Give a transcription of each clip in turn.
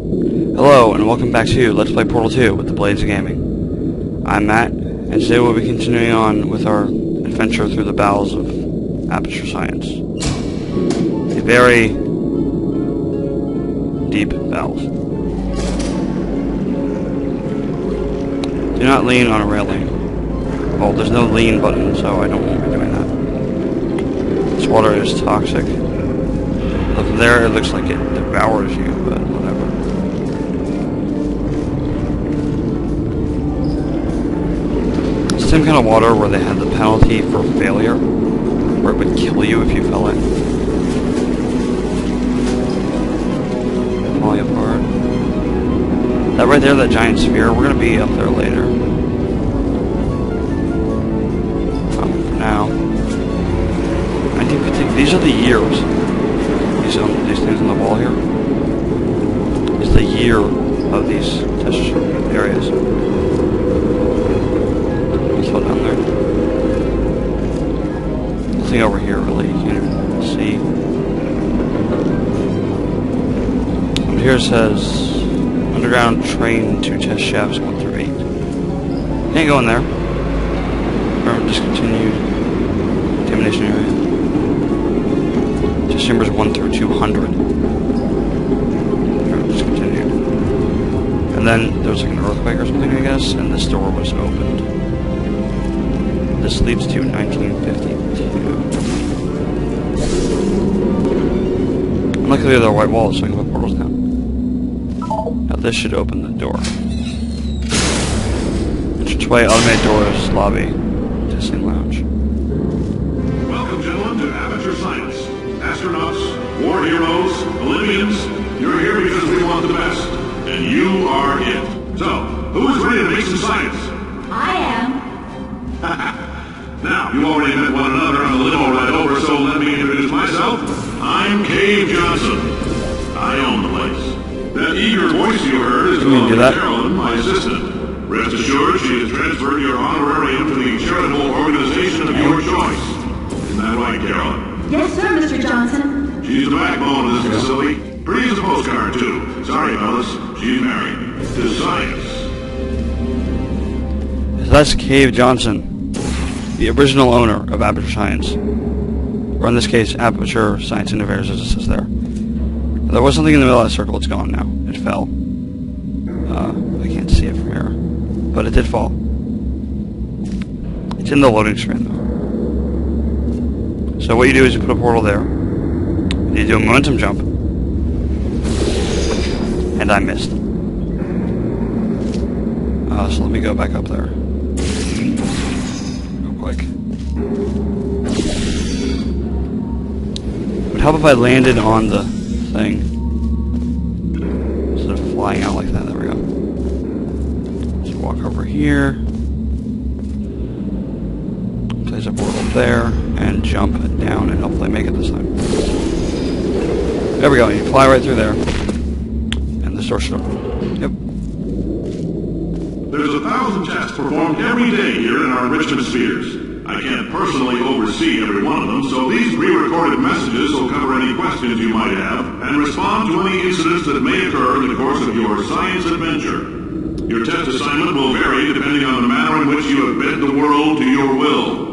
Hello, and welcome back to Let's Play Portal 2 with the Blades of Gaming. I'm Matt, and today we'll be continuing on with our adventure through the bowels of Aperture Science. The very deep bowels. Do not lean on a railing. Well, there's no lean button, so I don't want to be doing that. This water is toxic. Look there, it looks like it devours you, but whatever. It's the same kind of water where they had the penalty for failure, where it would kill you if you fell in. Falling apart. That right there, that giant sphere, we're going to be up there later. For now. 1950, these are the years. These things on the wall here is the year of these test areas. Let's go down there. Nothing over here really, you can't even see. Up here says underground train to test shafts 1 through 8. Can't go in there. Remember, discontinued contamination area. Test chambers 1 through 200. Discontinued. And then there was like an earthquake or something, I guess, and this door was opened. This leads to 1952. Luckily there are white walls, so I can put portals down. Now this should open the door. Entranceway, automated doors, lobby, testing lounge. Welcome, gentlemen, to Aperture Science. Astronauts, war heroes, Olympians, you're here because we want the best, and you are it. So, who is ready to make some science? I am. Now, you already met one another on the limo ride over, so let me introduce myself. I'm Cave Johnson. I own the place. That eager voice you heard is Carolyn, my assistant. Rest assured, she has transferred your honorarium to the charitable organization of your choice. Isn't that right, Carolyn? Yes, sir, Mr. Johnson. She's the backbone of this facility. Pretty as a postcard, too. Sorry, fellas. She's married. To science. That's Cave Johnson, the original owner of Aperture Science. Or in this case, Aperture Science Innovators, as it says there. There was something in the middle of that circle. It's gone now. It fell. I can't see it from here. But it did fall. It's in the loading screen, though. So what you do is you put a portal there. You do a momentum jump. And I missed. So let me go back up there. Real quick. It would help if I landed on the thing. Instead of flying out like that. There we go. Just walk over here. Place a portal there. And jump down and hopefully make it this time. There we go. You fly right through there. And the door should open. Yep. There's 1,000 tests performed every day here in our enrichment spheres. I can't personally oversee every one of them, so these pre-recorded messages will cover any questions you might have and respond to any incidents that may occur in the course of your science adventure. Your test assignment will vary depending on the manner in which you have bent the world to your will.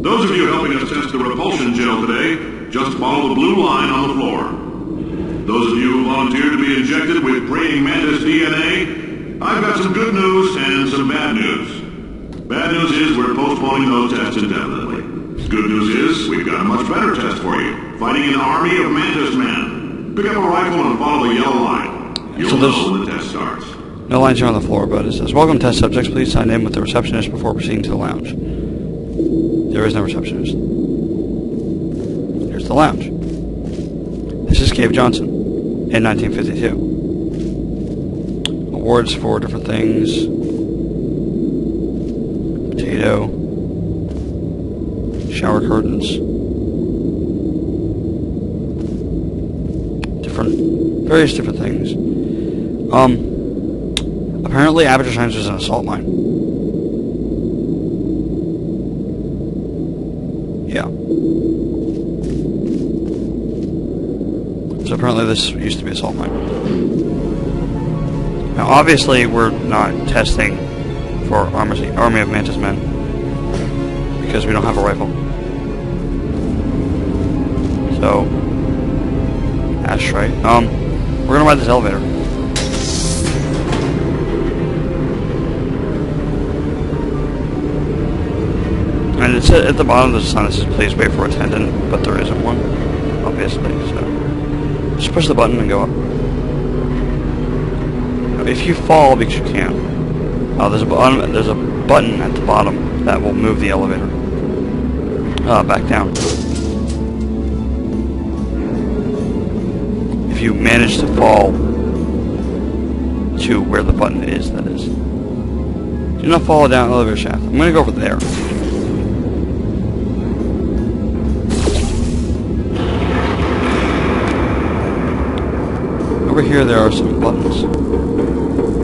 Those of you helping us test the repulsion gel today, just follow the blue line on the floor. Those of you who volunteered to be injected with praying mantis DNA, I've got some good news and some bad news. Bad news is we're postponing those tests indefinitely. Good news is we've got a much better test for you. Fighting an army of mantis men. Pick up a rifle and follow the yellow line. You'll know when the test starts. No lines here on the floor, but it says, welcome test subjects, please sign in with the receptionist before proceeding to the lounge. There is no receptionist. Here's the lounge. This is Cave Johnson in 1952. Awards for different things. Potato. Shower curtains. Various different things. Apparently Aperture Science is an assault mine. Yeah. So apparently this used to be a salt mine. Now, obviously, we're not testing for Army of Mantis men because we don't have a rifle. So, ashtray. We're gonna ride this elevator. And it's at the bottom of the sign that says please wait for attendant, but there isn't one, obviously, so just push the button and go up. Now, if you fall, because you can, there's a button at the bottom that will move the elevator back down. If you manage to fall to where the button is, that is. Do not fall down the elevator shaft. I'm gonna go over there. Over here there are some buttons.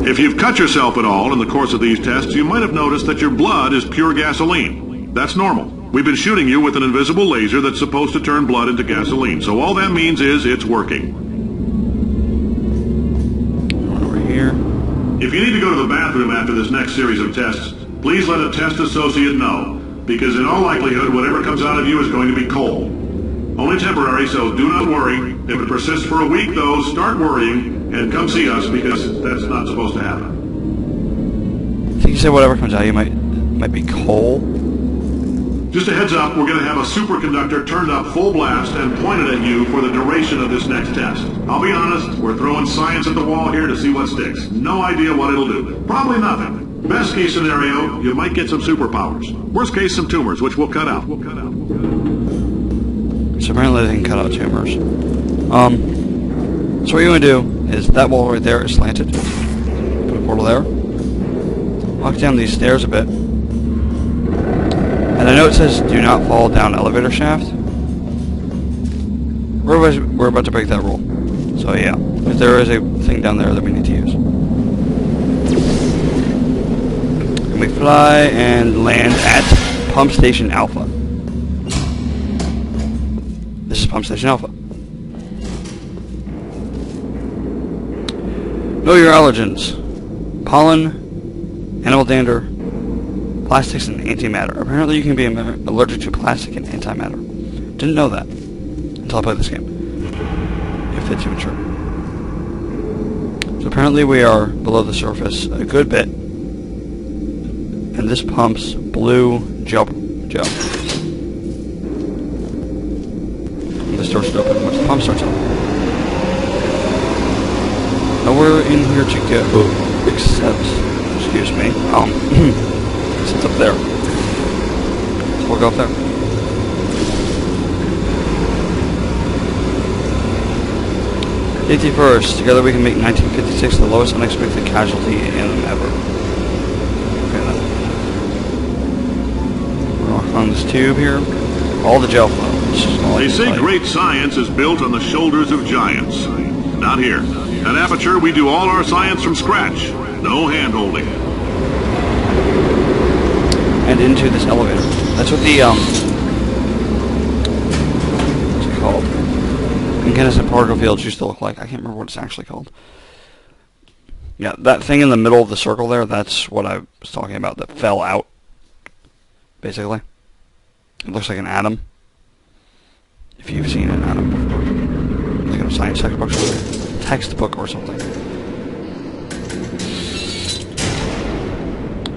If you've cut yourself at all in the course of these tests, you might have noticed that your blood is pure gasoline. That's normal. We've been shooting you with an invisible laser that's supposed to turn blood into gasoline, so all that means is it's working. Over here. If you need to go to the bathroom after this next series of tests, please let a test associate know, because in all likelihood, whatever comes out of you is going to be coal. Only temporary, so do not worry. If it persists for a week, though, start worrying and come see us, because that's not supposed to happen. I think you said whatever comes out, you might be coal. Just a heads up, we're going to have a superconductor turned up full blast and pointed at you for the duration of this next test. I'll be honest, we're throwing science at the wall here to see what sticks. No idea what it'll do. Probably nothing. Best case scenario, you might get some superpowers. Worst case, some tumors, which we'll cut out. So apparently they can cut out tumors. So what you want to do is that wall right there is slanted. Put a portal there. Walk down these stairs a bit. And I know it says do not fall down elevator shaft. We're about to break that rule. So yeah, if there is a thing down there that we need to use. And we fly and land at Pump Station Alpha. This is Pump Station Alpha. Know your allergens. Pollen, animal dander, plastics, and antimatter. Apparently you can be allergic to plastic and antimatter. Didn't know that until I played this game. If it's even true. So apparently we are below the surface a good bit. And this pumps blue gel. This door should open once the pump starts up. Nowhere in here to go except, excuse me, it's up there. So we'll go up there. Safety first. Together we can make 1956 the lowest unexpected casualty in ever. Okay then. We're walking on this tube here. All the gel flow. They say great science is built on the shoulders of giants. Not here. At Aperture, we do all our science from scratch. No hand-holding. And into this elevator. That's what the, what's it called? Incandescent particle fields used to look like. I can't remember what it's actually called. Yeah, that thing in the middle of the circle there, that's what I was talking about that fell out. Basically. It looks like an atom. If you've seen an atom before. Like in a science textbook or something.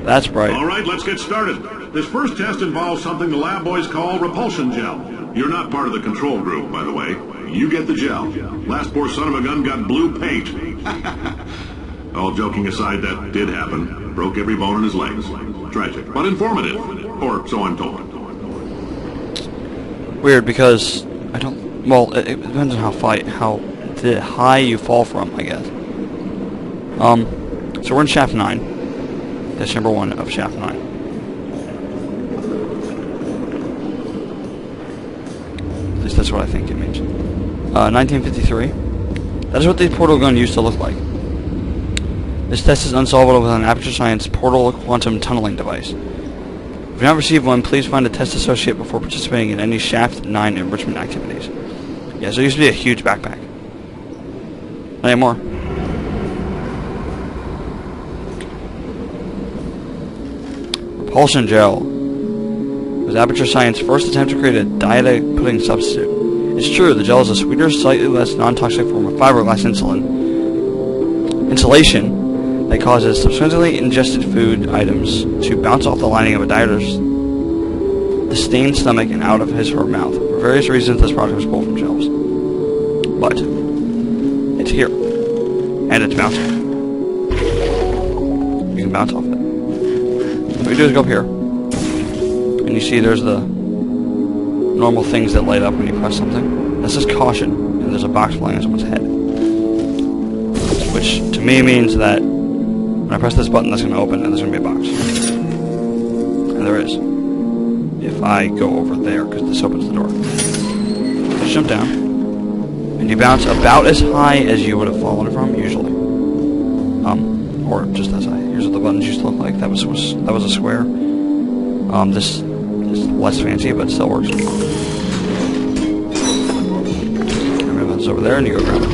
That's bright. All right, let's get started. This first test involves something the lab boys call repulsion gel. You're not part of the control group, by the way. You get the gel. Last poor son of a gun got blue paint. All joking aside, that did happen. Broke every bone in his legs. Tragic, but informative. Or so I'm told. Weird, because I don't... Well, it depends on how high you fall from, I guess. So we're in Shaft 9. That's number 1 of Shaft 9. At least that's what I think it means. 1953. That is what the portal gun used to look like. This test is unsolvable with an Aperture Science portal quantum tunneling device. If you have not received one, please find a test associate before participating in any Shaft 9 enrichment activities. Yeah, so it used to be a huge backpack. Not anymore. Repulsion gel was Aperture Science's first attempt to create a diet pudding substitute. It's true, the gel is a sweeter, slightly less non-toxic form of fiberglass insulation that causes subsequently ingested food items to bounce off the lining of a dieter's stained stomach and out of his or her mouth. For various reasons, this product was pulled from shelves. But it's here. And it's bouncing. You can bounce off it. What you do is go up here. And you see there's the normal things that light up when you press something. This is caution. And there's a box flying on someone's head. Which to me means that when I press this button, that's going to open and there's going to be a box. And there is. If I go over there, because this opens the door. Just jump down. And you bounce about as high as you would have fallen from, usually. Or just as high. Here's what the buttons used to look like. That was a square. This is less fancy, but still works. Everyone's over there, and you go grab it.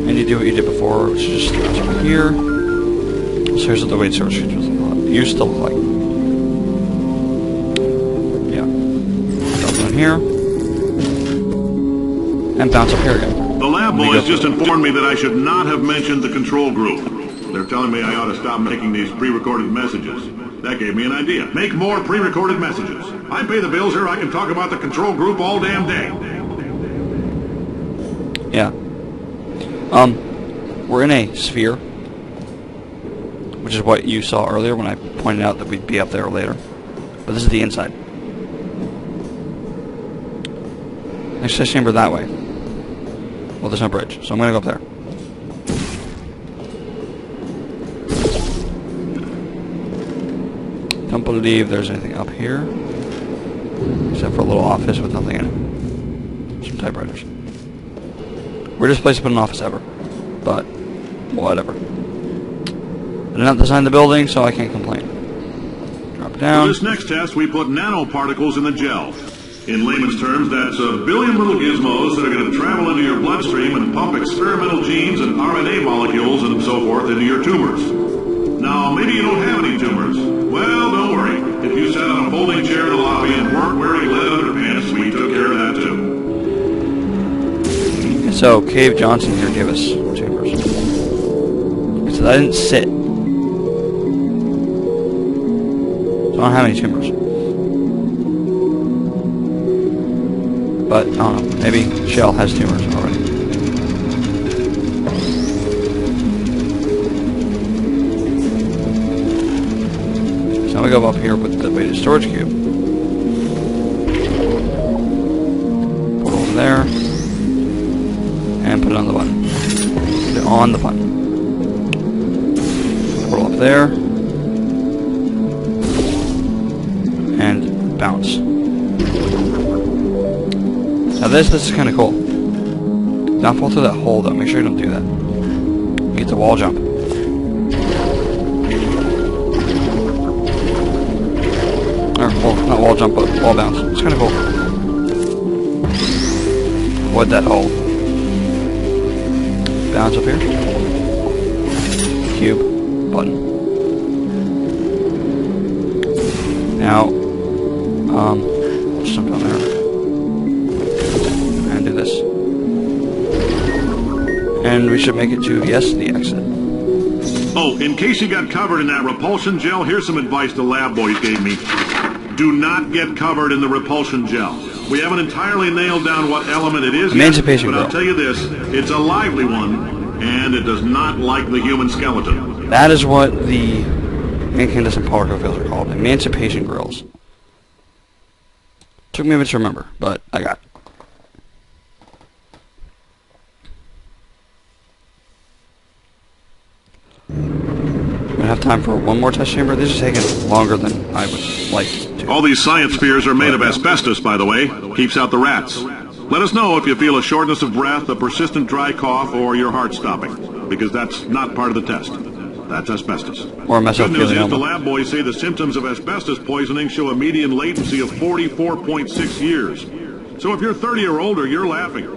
And you do what you did before, which is just over here. So here's what the weight source used to look like. Yeah. Drop in here. And bounce up here again. The lab boys just informed me that I should not have mentioned the control group. They're telling me I ought to stop making these pre-recorded messages. That gave me an idea. Make more pre-recorded messages. I pay the bills here, I can talk about the control group all damn day. Yeah. We're in a sphere, which is what you saw earlier when I pointed out that we'd be up there later. But this is the inside. Next test chamber that way. Well, there's no bridge, so I'm going to go up there. Don't believe there's anything up here, except for a little office with nothing in it. Some typewriters. Weirdest place to put an office ever, but whatever. They're not designed the building, so I can't complain. Drop it down. For this next test, we put nanoparticles in the gel. In layman's terms, that's a billion little gizmos that are going to travel into your bloodstream and pump experimental genes and RNA molecules and so forth into your tumors. Now, maybe you don't have any tumors. Well, don't worry. If you sat on a folding chair in the lobby and weren't wearing lead underpants, we took care of that too. So, Cave Johnson here gave us tumors. He said I didn't sit. So I don't have any tumors. But, I don't know, maybe Shell has tumors already. So now we go up here with the weighted storage cube. Put it over there. And put it on the button. Put it on the button. Portal up there. And bounce. Now this is kind of cool. Do not fall through that hole though. Make sure you don't do that. You get the wall jump. Or, well, not wall jump, but wall bounce. It's kind of cool. Avoid that hole. Bounce up here. Cube. Button. Now, let's jump down there. And do this. And we should make it to, yes, the exit. Oh, in case you got covered in that repulsion gel, here's some advice the lab boys gave me. Do not get covered in the repulsion gel. We haven't entirely nailed down what element it is Emancipation yet, but Grill. I'll tell you this, it's a lively one, and it does not like the human skeleton. That is what the incandescent particle fields are called. Emancipation grills. Took me a minute to remember, but I got it. We're gonna have time for one more test chamber. This is taking longer than I would like to. All these science spheres are made of asbestos, by the way. Keeps out the rats. Let us know if you feel a shortness of breath, a persistent dry cough, or your heart stopping, because that's not part of the test. That's asbestos. Or Good news is the mesothelioma. lab boys say the symptoms of asbestos poisoning show a median latency of 44.6 years. So if you're 30 or older, you're laughing.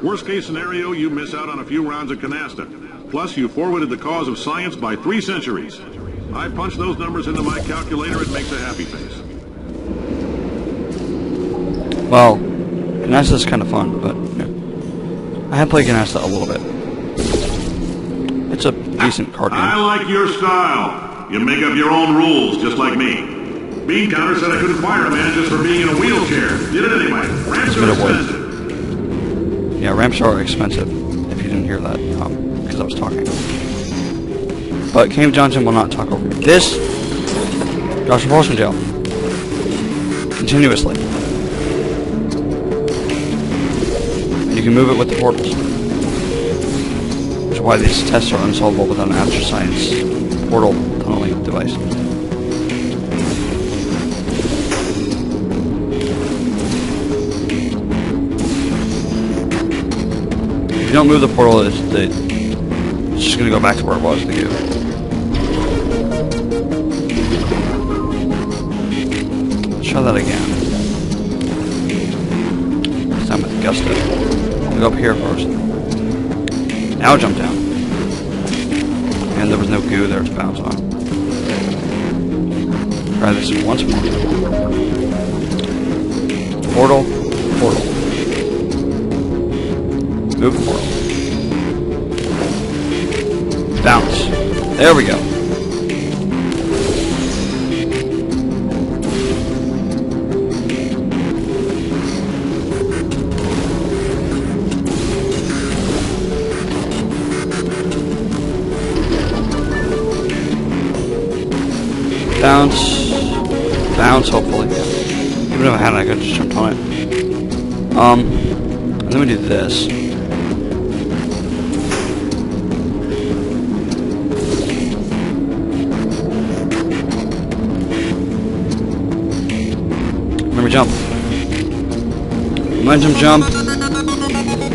Worst case scenario, you miss out on a few rounds of canasta. Plus, you forwarded the cause of science by 3 centuries. I punch those numbers into my calculator, it makes a happy face. Well, Canasta is kind of fun, but yeah. I have played Canasta a little bit. It's a decent card game. I like your style. You make up your own rules, just like me. Bean Counter said I couldn't fire a man just for being in a wheelchair. Did it anyway. Ramps are expensive. Yeah, ramps are expensive, if you didn't hear that, because I was talking. But Cave Johnson will not talk over me. This Josh Propulsion Gel. Continuously. You can move it with the portals. Which is why these tests are unsolvable without an Aperture Science portal tunneling device. If you don't move the portal, it's just going to go back to where it was, the goo. Let's try that again. This time with Gusto. I'll go up here first. Now jump down. And there was no goo there to bounce on. Try this once more. Portal, portal. Move the portal. Bounce. There we go. Bounce. Bounce, hopefully. Even if I hadn't, I could just jump on it. And then we do this. Remember, jump. Momentum jump.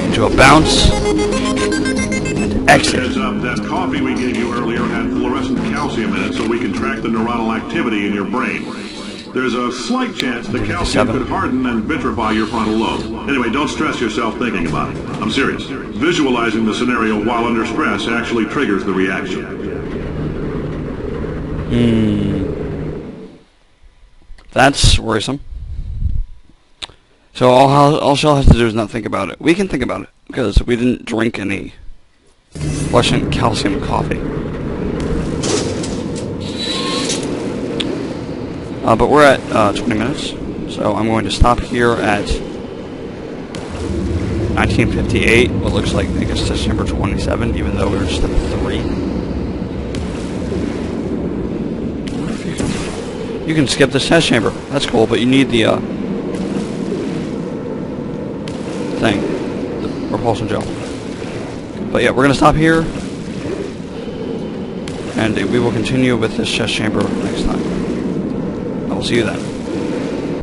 Into a bounce. And exit. Heads up, that coffee we gave you earlier had fluorescent calcium in it so we can track the neuronal activity in your brain. There's a slight chance the calcium could harden and vitrify your frontal lobe. Anyway, don't stress yourself thinking about it. I'm serious. Visualizing the scenario while under stress actually triggers the reaction. That's worrisome. So all Shell has to do is not think about it. We can think about it, because we didn't drink any fluorescent calcium coffee. But we're at 20 minutes, so I'm going to stop here at 1958, what looks like, I guess, test chamber 27, even though we're just at 3. You can skip this test chamber, that's cool, but you need the thing, the propulsion gel. But yeah, we're going to stop here, and we will continue with this test chamber next time. I will see you then.